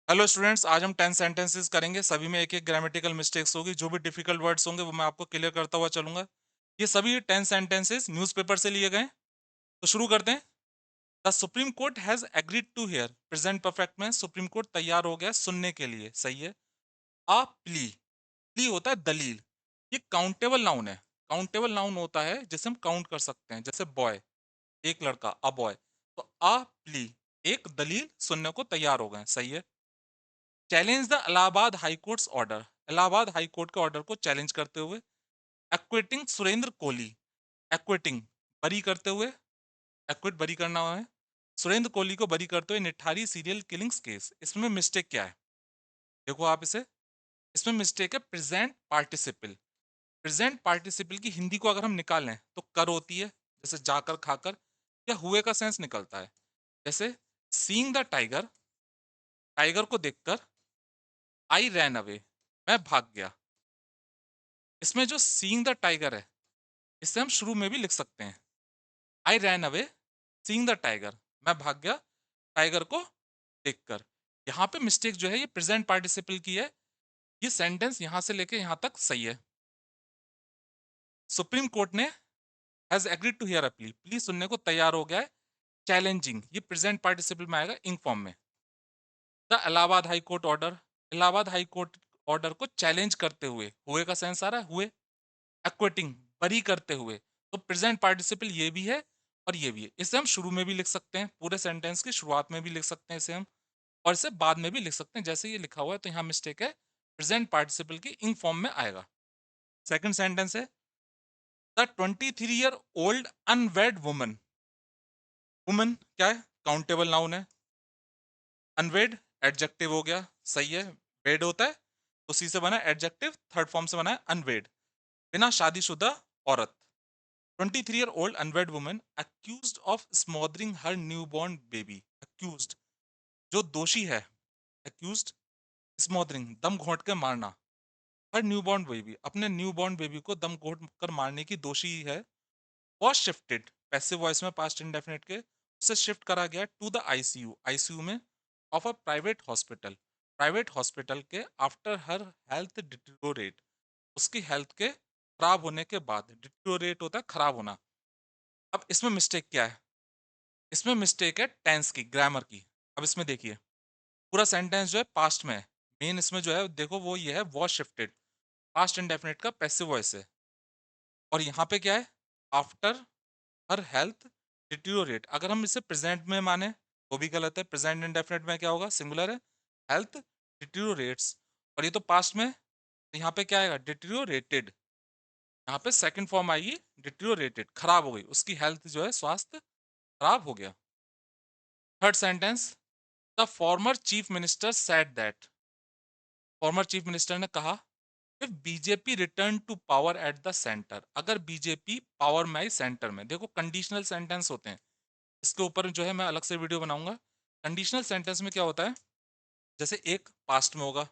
Hello students, आज हम 10 sentences करेंगे। सभी में एक एक ग्रामेटिकल मिस्टेक्स होगी। जो भी डिफिकल्ट वर्ड्स होंगे वो मैं आपको क्लियर करता हुआ चलूंगा। ये सभी 10 सेंटेंसेस न्यूज़पेपर से लिए गए हैं। तो शुरू करते हैं। The supreme court has agreed to hear. Present perfect में सुप्रीम कोर्ट तैयार हो गया सुनने के लिए। सही है। आ प्ली। प्ली होता है दलील। ये काउंटेबल नाउन है। काउंटेबल नाउन होता है जिसे हम काउंट कर सकते हैं, जैसे बॉय, एक लड़का, अ बॉय। तो आ प्ली, एक दलील सुनने को तैयार हो गए। सही है। Challenge the Allahabad high courts order. Allahabad high court के ऑर्डर को चैलेंज करते हुए। एक्विटिंग सुरेंद्र कोहली। एक्विटिंग, बरी करते हुए। एक्विट, बरी करना है। सुरेंद्र कोहली को बरी करते हुए निठारी सीरियल किलिंग्स केस। इसमें मिस्टेक क्या है? देखो आप इसे। इसमें मिस्टेक है प्रेजेंट पार्टिसिपल। प्रेजेंट पार्टिसिपल की हिंदी को अगर हम निकालें तो कर होती है, जैसे जाकर, खाकर, या हुए का सेंस निकलता है। जैसे सीइंग द टाइगर, टाइगर को देखकर। आई रैन अवे, मैं भाग गया। इसमें जो सीइंग द टाइगर है, इसे हम शुरू में भी लिख सकते हैं। I ran away seeing the tiger, मैं भाग गया टाइगर को देखकर। यहाँ पे मिस्टेक जो है ये प्रेजेंट पार्टिसिपल की है। ये सेंटेंस यहाँ से लेके यहाँ तक सही है। सुप्रीम कोर्ट ने has agreed to hear a plea. Plea सुनने को तैयार हो गया है। चैलेंजिंग, ये प्रेजेंट पार्टिसिपल में आएगा इंग फॉर्म में। The Allahabad high court order. Allahabad high court order को चैलेंज करते हुए का सेंस आ रहा है, हुए। एक्विटिंग, बरी करते हुए। तो प्रेजेंट पार्टिसिपल ये भी है और ये भी है। इसे हम शुरू में भी लिख सकते हैं, पूरे सेंटेंस की शुरुआत में भी लिख सकते हैं इसे हम, और इसे बाद में भी लिख सकते हैं। जैसे ये लिखा हुआ है तो यहाँ मिस्टेक है, प्रेजेंट पार्टिसिपल की इंग फॉर्म में आएगा। सेकंड सेंटेंस है the 23-year-old unwed woman. Woman क्या है? काउंटेबल नाउन है। अनवेड एडजेक्टिव हो गया। सही है। वेड होता है तो सी से बना एडजेक्टिव, थर्ड फॉर्म से बना है अनवेड, बिना शादीशुदा औरत। 23-year-old unwed woman accused of smothering her newborn baby. Accused, जो दोषी है। Accused, smothering, दम घोंट के मारना। Her newborn baby, अपने न्यूबॉर्न बेबी को दम घोंट कर मारने की दोषी है। Was shifted, पैसिव वॉइस में पास्ट इंडेफिनिट के, उसे शिफ्ट करा गया टू द आईसीयू, आईसीयू में, of a private hospital, private hospital के, आफ्टर हर हेल्थ डिटेरियोरेट, उसकी हेल्थ के खराब होने के बाद। डिटेरियोरेट होता है खराब होना। अब इसमें मिस्टेक क्या है? इसमें मिस्टेक है टेंस की, ग्रामर की। अब इसमें देखिए, पूरा सेंटेंस जो है पास्ट में है। मेन इसमें जो है देखो वो ये है, वॉज शिफ्टेड, पास्ट इंडेफिनिट का पैसिव वॉइस है। और यहाँ पे क्या है? After her health deteriorate. अगर हम इसे प्रेजेंट में माने वो भी गलत है। प्रेजेंट इंडेफिनिट में क्या होगा? सिंगुलर है। हेल्थ डिटीरियोरेट्स, और ये तो पास्ट में है, तो यहाँ पे क्या आएगा? डिटीरियोरेटेड। यहाँ पे सेकंड फॉर्म आएगी डिटीरियोरेटेड, खराब हो गई उसकी हेल्थ, जो है स्वास्थ्य खराब हो गया। Third sentence, the former chief minister said that. Former chief minister ने कहा, if BJP return to power at the centre, अगर बीजेपी पावर में आई सेंटर में। देखो कंडीशनल सेंटेंस होते हैं, इसके ऊपर जो है मैं अलग से वीडियो बनाऊंगा। कंडीशनल सेंटेंस में क्या होता है? जैसे एक पास्ट में होगा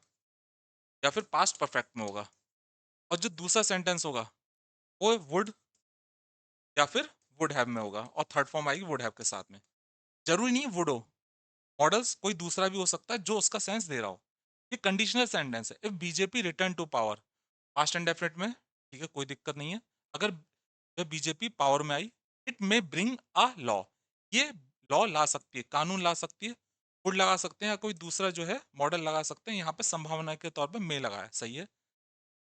या फिर पास्ट परफेक्ट में होगा, और जो दूसरा सेंटेंस होगा वो वुड या फिर वुड हैव में होगा, और थर्ड फॉर्म आएगी वुड हैव के साथ में। जरूरी नहीं वुड हो, मॉडल्स कोई दूसरा भी हो सकता है जो उसका सेंस दे रहा हो। ये कंडीशनल सेंटेंस है। If BJP return to power, past and definite में, ठीक है, कोई दिक्कत नहीं है। अगर जब बीजेपी पावर में आई, it may bring a law, ये लॉ ला सकती है, कानून ला सकती है। वुड लगा सकते हैं या कोई दूसरा जो है मॉडल लगा सकते हैं। यहाँ पे संभावना के तौर पे मे लगाया, सही है।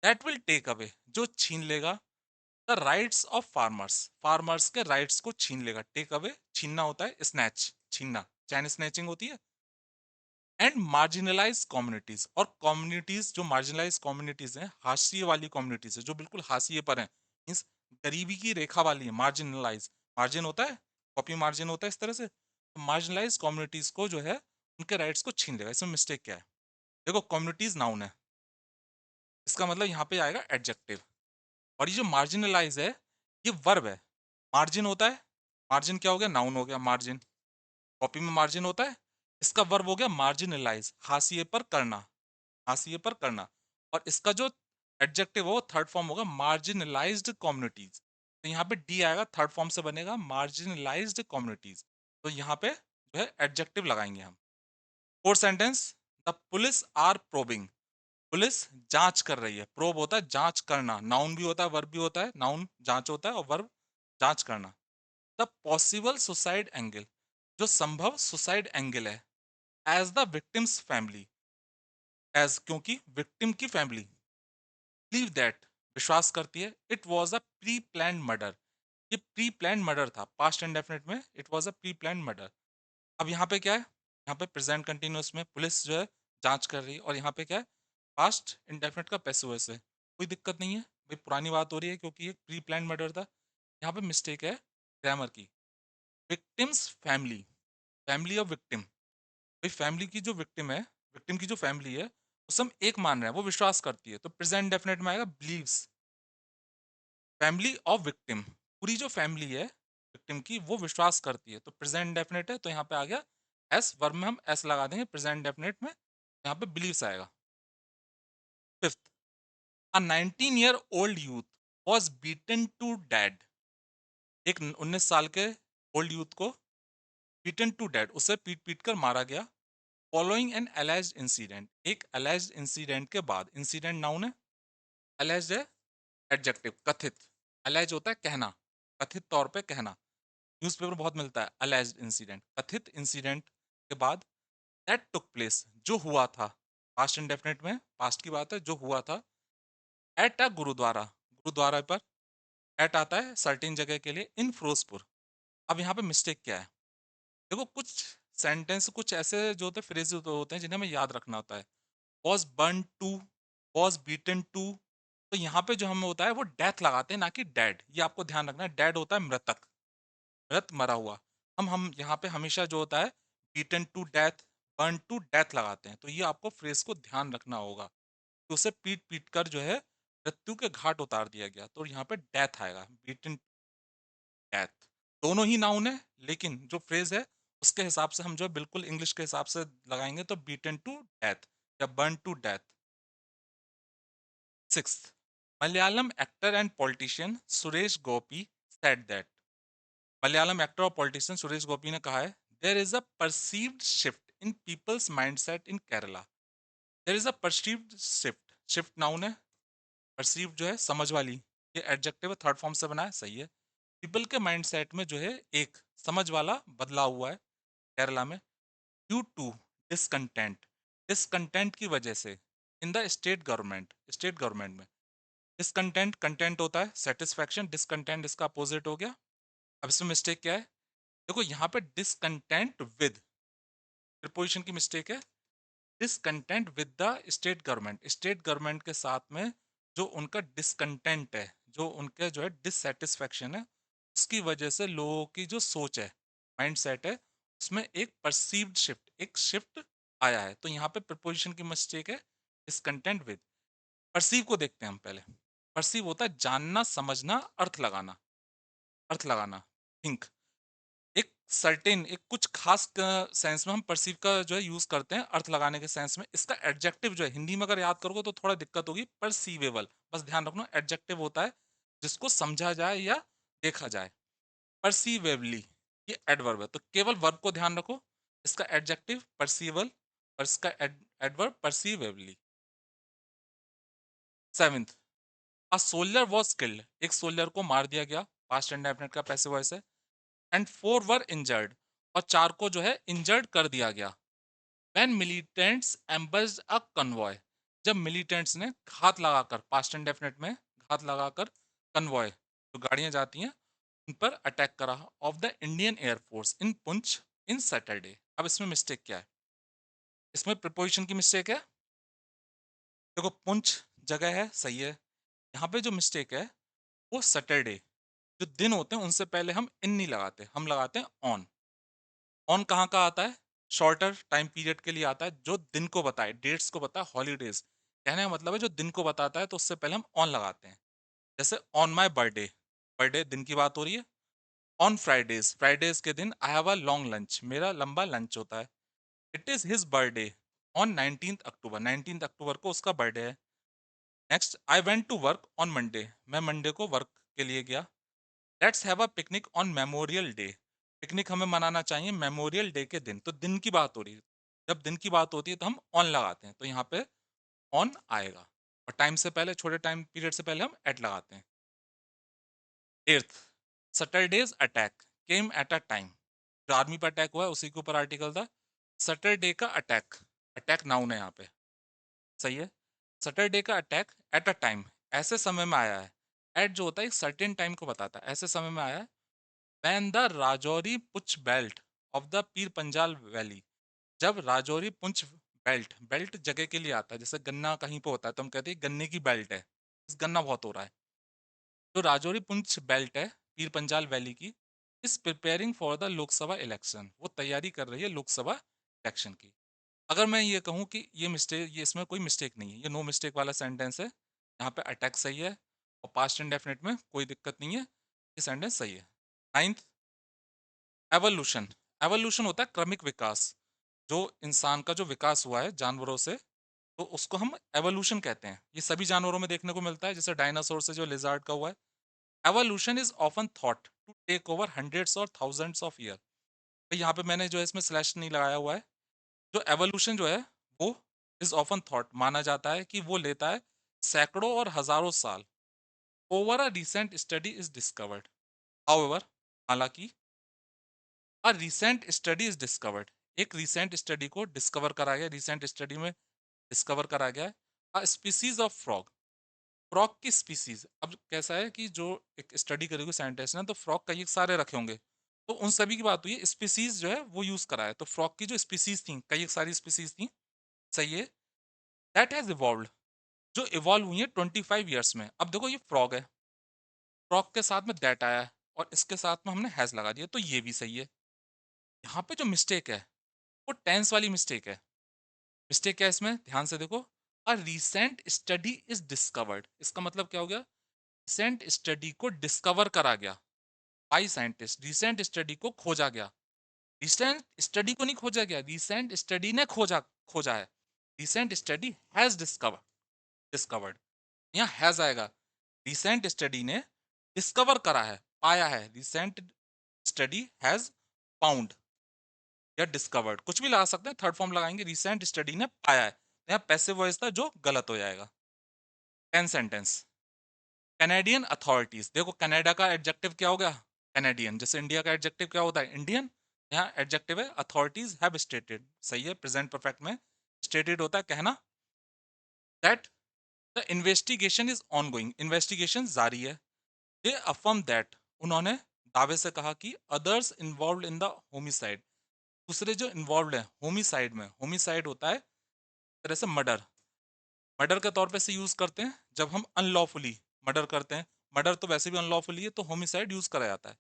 दैट विल टेक अवे, जो छीन लेगा, the rights of farmers, farmers के राइट्स को छीन लेगा। टेक अवे छीनना होता है, स्नैच छीनना, चैन स्नैचिंग होती है। एंड मार्जिनलाइज कम्युनिटीज, और कम्युनिटीज जो मार्जिनलाइज कम्युनिटीज हैं, हाशिए वाली कम्युनिटीज है, जो बिल्कुल हाशिए पर हैं, मीन्स गरीबी की रेखा वाली है। मार्जिनलाइज, मार्जिन होता है, कॉपी मार्जिन होता है इस तरह से। तो मार्जिनलाइज कम्युनिटीज को जो है उनके राइट्स को छीन लेगा। इसमें मिस्टेक क्या है? देखो कम्युनिटीज नाउन है, इसका मतलब यहाँ पे आएगा एडजेक्टिव। और ये जो मार्जिनलाइज है ये वर्ब है। मार्जिन होता है, मार्जिन क्या हो गया? नाउन हो गया मार्जिन। कॉपी में मार्जिन होता है, इसका वर्ब हो गया मार्जिनलाइज, हाशिए पर करना, हाशिए पर करना। और इसका जो एडजेक्टिव हो वो थर्ड फॉर्म होगा मार्जिनलाइज्ड कम्युनिटीज। तो यहाँ पे डी आएगा, थर्ड फॉर्म से बनेगा मार्जिनलाइज्ड कम्युनिटीज। तो यहाँ पे जो है एडजेक्टिव लगाएंगे हम। Fourth sentence, the police are probing, police जांच कर रही है। प्रोब होता है जांच करना, नाउन भी होता है वर्ब भी होता है, नाउन जांच होता है और वर्ब जांच करना। द पॉसिबल सुसाइड एंगल, जो संभव सुसाइड एंगल है, as the victim's family, as क्योंकि विक्टिम की फैमिली बिलीव दैट विश्वास करती है it was a pre plan murder, ये प्री प्लान मर्डर था। पास्ट इंडेफिनिट में it was a pre plan murder. अब यहाँ पे क्या है, यहाँ पे प्रेजेंट कंटिन्यूस में पुलिस जो है जांच कर रही है, और यहाँ पे क्या है, पास्ट इंडेफिनिट का पैसिव वॉइस है। कोई दिक्कत नहीं है भाई, पुरानी बात हो रही है क्योंकि ये प्री प्लान मर्डर था। यहाँ पे मिस्टेक है ग्रामर की। Victims family, family of victim, भाई फैमिली की जो विक्टिम है, विक्टिम की जो फैमिली है उसे हम एक मान रहे हैं, वो विश्वास करती है, तो प्रेजेंट डेफिनेट में आएगा बिलीव्स। फैमिली ऑफ विक्टिम, पूरी जो फैमिली है विक्टिम की वो विश्वास करती है, तो प्रेजेंट डेफिनेट है, तो यहाँ पे आ गया एस, वर्ब में हम एस लगा देंगे, प्रेजेंट डेफिनेट में यहाँ पे बिलीव्स आएगा। Fifth, a 19 year old youth was beaten to dead, एक 19 साल के ओल्ड यूथ को beaten to dead, उसे पीट पीट कर मारा गया। फॉलोइंग एन alleged इंसिडेंट, एक alleged इंसिडेंट के बाद, इंसिडेंट नाउन है, alleged है एडजेक्टिव, कथित। alleged होता है कहना, कथित तौर पे कहना, न्यूज़पेपर बहुत मिलता है alleged इंसिडेंट, कथित इंसिडेंट के बाद दैट टुक प्लेस, जो हुआ था, पास्ट इंडेफिनिट में पास्ट की बात है, जो हुआ था, एट अ गुरुद्वारा, गुरुद्वारा पर एट आता है सर्टेन जगह के लिए, इन फिरोजपुर। अब यहाँ पे मिस्टेक क्या है, देखो कुछ सेंटेंस, कुछ ऐसे जो होते हैं फ्रेज होते हैं जिन्हें हमें याद रखना होता है। Was burn to, was beaten to, तो यहाँ पे जो हमें होता है वो डेथ लगाते हैं, ना कि डेड। ये आपको ध्यान रखना है, डेड होता है मृतक, मृत मरा हुआ। हम यहाँ पे हमेशा जो होता है beaten to death, burn to death लगाते हैं, तो ये आपको फ्रेज को ध्यान रखना होगा। तो उसे पीट पीट कर जो है मृत्यु के घाट उतार दिया गया, तो यहाँ पे डेथ आएगा, बीटन डेथ। दोनों ही नाउन है, लेकिन जो फ्रेज है उसके हिसाब से हम जो है बिल्कुल इंग्लिश के हिसाब से लगाएंगे, तो बीटन टू डेथ या burn to death. Sixth, Malayalam actor and politician Suresh Gopi said that, Malayalam actor और पॉलिटिशियन सुरेश गोपी ने कहा है, there is a perceived shift in people's mindset in Kerala. There is a perceived shift, shift noun है, परसीव जो है समझ वाली, ये एडजेक्टिव है, थर्ड फॉर्म से बना है, सही है। पीपल के माइंडसेट में जो है एक समझ वाला बदलाव हुआ है केरला में, ड्यू टू डिसकंटेंट, डिसकंटेंट की वजह से, in the state government, state government में। डिसकंटेंट, कंटेंट होता है सेटिस्फैक्शन, डिसकंटेंट इसका अपोजिट हो गया। अब इसमें मिस्टेक क्या है, देखो यहाँ पे डिसकंटेंट विद, प्रीपोजिशन की मिस्टेक है, discontent with the state government, state government के साथ में जो उनका डिसकंटेंट है, जो उनके जो है डिससेटिस्फैक्शन है, उसकी वजह से लोगों की जो सोच है, माइंड सेट है, उसमें एक परसीव्ड शिफ्ट, एक शिफ्ट आया है, तो यहाँ पे प्रपोजिशन की मिस्टेक है, डिसकंटेंट विद। परसीव को देखते हैं हम पहले। परसीव होता है जानना, समझना, अर्थ लगाना, अर्थ लगाना, थिंक। एक सर्टेन, एक कुछ खास सेंस में हम परसीव का जो है यूज करते हैं अर्थ लगाने के सेंस में। इसका एडजेक्टिव जो है हिंदी में अगर याद करोगे तो थोड़ा दिक्कत होगी, परसीवेबल, बस ध्यान रखना एडजेक्टिव होता है जिसको समझा जाए या देखा जाए। परसीवेबली ये एडवर्ब है, तो केवल वर्ब को ध्यान रखो, इसका एडजेक्टिव परसीवेबल और इसका adverb perceivably. Seventh, a soldier was killed, एक सोल्जर को मार दिया गया, पास्ट इंडेफिनिट का पैसिव वॉइस है, एंड 4 वर इंजर्ड, और 4 को जो है इंजर्ड कर दिया गया। When militants ambushed a convoy, जब मिलिटेंट्स ने घात लगाकर, पास्ट इंडेफिनिट में घात लगाकर, कन्वॉय जो गाड़ियां जाती हैं उन पर अटैक करा, of the Indian air force in Poonch in Saturday. अब इसमें मिस्टेक क्या है, इसमें प्रिपोजिशन की मिस्टेक है। देखो पुंछ जगह है, सही है, यहाँ पे जो मिस्टेक है वो सैटरडे, जो दिन होते हैं उनसे पहले हम इन नहीं लगाते, हम लगाते हैं ऑन। ऑन कहाँ का आता है, शॉर्टर टाइम पीरियड के लिए आता है, जो दिन को बताए, डेट्स को बताए, हॉलीडेज, कहने का मतलब है जो दिन को बताता है, तो उससे पहले हम ऑन लगाते हैं। जैसे ऑन माई बर्थडे, बर्थडे दिन की बात हो रही है। ऑन फ्राइडेज, फ्राइडेज के दिन I have a long lunch, मेरा लंबा लंच होता है। It is his birthday on 19 October, 19 October को उसका बर्थडे है। Next, I went to work on Monday, मैं मंडे को वर्क के लिए गया। Let's have a picnic on memorial day, picnic हमें मनाना चाहिए मेमोरियल डे के दिन, तो दिन की बात हो रही है। जब दिन की बात होती है तो हम ऑन लगाते हैं, तो यहाँ पे ऑन आएगा, और टाइम से पहले, छोटे टाइम पीरियड से पहले हम एट लगाते हैं। 8th, Saturdays attack came at a time. जो आर्मी पर अटैक हुआ है उसी के ऊपर आर्टिकल था। सैटरडे का अटैक, अटैक नाउन है यहाँ पे, सही है। सैटरडे का अटैक एट अ टाइम, ऐसे समय में आया है। एट जो होता है एक सर्टेन टाइम को बताता है, ऐसे समय में आया है। वैन द राजौरी पुछ belt of the Pir Panjal valley, जब राजौरी पुंछ बेल्ट, बेल्ट जगह के लिए आता है, जैसे गन्ना कहीं पे होता है तो हम कहते हैं गन्ने की बेल्ट है, इस गन्ना बहुत हो रहा है। जो राजौरी पुंछ बेल्ट है पीर पंजाल वैली की, is preparing for the Lok Sabha election, वो तैयारी कर रही है लोकसभा इलेक्शन की। अगर मैं ये कहूँ कि ये मिस्टेक, ये इसमें कोई मिस्टेक नहीं है, ये नो मिस्टेक वाला सेंटेंस है। यहाँ पे अटैक सही है, और पास्ट इंडेफिनिट में कोई दिक्कत नहीं है, ये सेंटेंस सही है। 9th, evolution. एवोल्यूशन होता है क्रमिक विकास, जो इंसान का जो विकास हुआ है जानवरों से, तो उसको हम एवोल्यूशन कहते हैं। ये सभी जानवरों में देखने को मिलता है, जैसे डायनासोर से जो लिजार्ड का हुआ है। Evolution is often thought to take over hundreds or thousands of year. यहाँ पे मैंने जो है इसमें स्लैश नहीं लगाया हुआ है। जो एवोल्यूशन जो है वो इज ऑफन थॉट, माना जाता है कि वो लेता है सैकड़ों और हजारों साल। Over a recent study is discovered, however, हालांकि, a recent study is discovered, एक रिसेंट स्टडी को डिस्कवर करा गया, रिसेंट स्टडी में डिस्कवर करा गया है। A species of frog, frog की स्पीसीज। अब कैसा है कि जो एक स्टडी करेगी साइंटिस्ट ने, तो फ्रॉग कई सारे रखे होंगे, तो उन सभी की बात हुई है, स्पीसीज जो है वो यूज करा है, तो फ्रॉग की जो स्पीसीज थी, कई सारी स्पीसीज थी, सही है। दैट हैज इवॉल्व, जो इवॉल्व हुई है 25 ईयर्स में। अब देखो ये फ्रॉग है, फ्रॉग के साथ में दैट आया है, और इसके साथ में हमने हैज लगा दिया, तो ये भी सही है। यहाँ पे जो मिस्टेक है वो टेंस वाली मिस्टेक है। मिस्टेक क्या है इसमें, ध्यान से देखो। अ रिसेंट स्टडी इज डिस्कवर्ड, इसका मतलब क्या हो गया, रिसेंट स्टडी को डिस्कवर करा गया बाई साइंटिस्ट, रिसेंट स्टडी को खोजा गया। रिसेंट स्टडी को नहीं खोजा गया, रिसेंट स्टडी ने खोजा खोजा है। Recent study has discover, discovered, यहाँ हैज आएगा। रिसेंट स्टडी ने डिस्कवर करा है, पाया है, रिसेंट स्टडी हैज फाउंड या डिस्कवर्ड, कुछ भी लगा सकते हैं, थर्ड फॉर्म लगाएंगे, रिसेंट स्टडी ने पाया है, यहाँ पैसिव वॉइस था जो गलत हो जाएगा। 10 सेंटेंस। कैनेडियन अथॉरिटीज, देखो कनाडा का एडजेक्टिव क्या हो गया, कैनेडियन, जैसे इंडिया का एडजेक्टिव क्या होता है, इंडियन, यहाँ एडजेक्टिव है अथॉरिटीज हैव स्टेटेड, सही है, प्रेजेंट परफेक्ट में स्टेटेड होता है कहना। That the investigation is ongoing, investigation जारी है। दे अफर्म दैट, उन्होंने दावे से कहा कि others involve in the homicide, दूसरे जो इन्वॉल्व है होमिसाइड में, होमिसाइड होता है तरह से मर्डर, मर्डर के तौर पे से यूज करते हैं जब हम अनलॉफुली मर्डर करते हैं, मर्डर तो वैसे भी अनलॉफुली है, तो होमिसाइड यूज करा जाता है।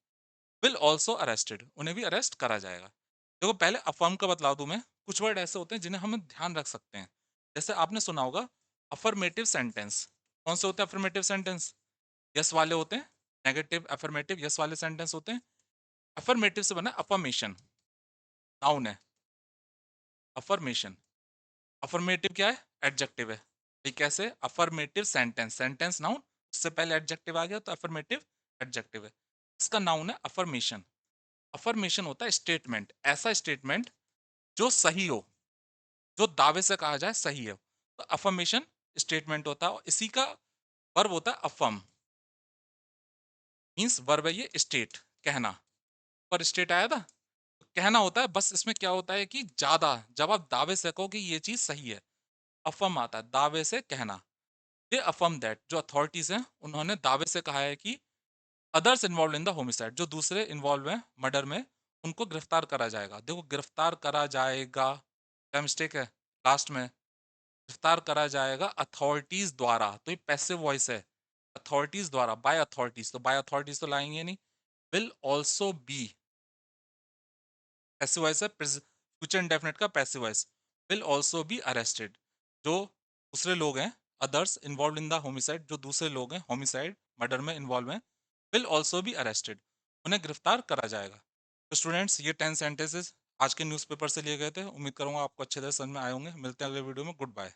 विल ऑल्सो अरेस्टेड, उन्हें भी अरेस्ट करा जाएगा। देखो पहले अफर्म का बतला दूं मैं, कुछ वर्ड ऐसे होते हैं जिन्हें हम ध्यान रख सकते हैं, जैसे आपने सुना होगा अफर्मेटिव सेंटेंस। कौन से होते हैं अफर्मेटिव सेंटेंस, यस वाले होते हैं, नेगेटिव अफर्मेटिव यस वाले सेंटेंस होते हैं। अफर्मेटिव से बना अफर्मेशन, नाउन है, अफर्मेशन। अफर्मेटिव क्या है, एडजेक्टिव है। ये कैसे, अफर्मेटिव सेंटेंस, सेंटेंस नाउन, उससे पहले एडजेक्टिव आ गया तो अफर्मेटिव एडजेक्टिव है। इसका नाउन है अफर्मेशन। अफर्मेशन होता है स्टेटमेंट, ऐसा स्टेटमेंट जो सही हो, जो दावे से कहा जाए सही है, तो अफर्मेशन स्टेटमेंट होता है, और इसी का वर्ब होता है अफर्म, मीन्स वर्ब है ये स्टेट, कहना, पर स्टेट आया था, तो कहना होता है, बस इसमें क्या होता है कि ज्यादा, जब आप दावे से कहो कि ये चीज सही है, अफर्म आता है, दावे से कहना। दे अफर्म दैट, जो अथॉरिटीज हैं उन्होंने दावे से कहा है कि others involve in the homicide, जो दूसरे इन्वॉल्व हैं मर्डर में, उनको गिरफ्तार करा जाएगा। देखो गिरफ्तार करा जाएगा, क्या मिस्टेक है लास्ट में, गिरफ्तार करा जाएगा अथॉरिटीज द्वारा, तो ये पैसिव वॉइस है, अथॉरिटीज द्वारा, बाय अथॉरिटीज, तो बाय अथॉरिटीज तो लाएंगे नहीं। Will also be, passive voice है, फ्यूचर इंडेफिनिट का passive voice, will also be arrested, जो दूसरे लोग हैं, others involve in the homicide, जो दूसरे लोग हैं होमिसाइड मर्डर में इन्वॉल्व हैं, विल ऑल्सो बी अरेस्टेड, उन्हें गिरफ्तार करा जाएगा। तो स्टूडेंट्स ये 10 सेंटेंसेस आज के न्यूज़पेपर से लिए गए थे, उम्मीद करूंगा आपको अच्छे तरह समझ में आए होंगे। मिलते हैं अगले वीडियो में, गुड बाय।